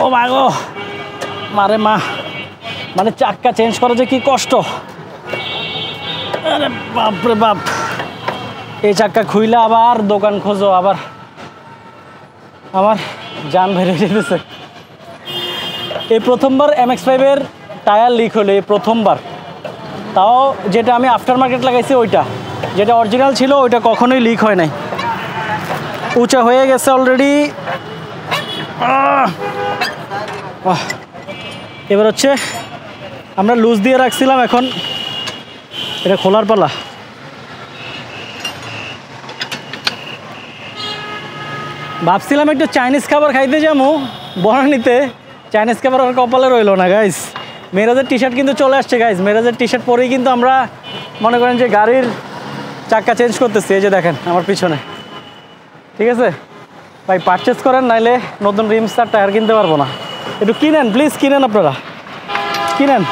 ও মা গো, মারে মা, মানে চাক্কা চেঞ্জ করা যে কি কষ্ট। আরে বাপরে বাপ, এই চাক্কা খুইলে আবার দোকান খোঁজো, আবার আমার জান বেরিয়ে যেতেছে। এই প্রথমবার MX-5-এর টায়ার লিক হলো, এই প্রথমবার। তাও যেটা আমি আফটার মার্কেট লাগাইছি ওইটা, যেটা অরিজিনাল ছিল ওইটা কখনোই লিক হয় নাই, উঁচা হয়ে গেছে অলরেডি। এবার হচ্ছে আমরা লুজ দিয়ে রাখছিলাম, এখন এটা খোলার পালা। ভাবছিলাম একটু চাইনিজ খাবার খাইতে যাবো বনানীতে, চাইনিজ খাবার আর কপালে রইলো না গাইস। মেরাজের টি শার্ট কিন্তু চলে আসছে গাইস, মেরাজের টি শার্ট পরেই কিন্তু আমরা মনে করেন যে গাড়ির চাক্কা চেঞ্জ করতেছি। এই যে দেখেন আমার পিছনে, ঠিক আছে ভাই, পারচেস করেন, নাইলে নতুন রিমস আর টায়ার কিনতে পারবো না। একটু কিনেন প্লিজ, কিনেন, আপনারা কিনেন।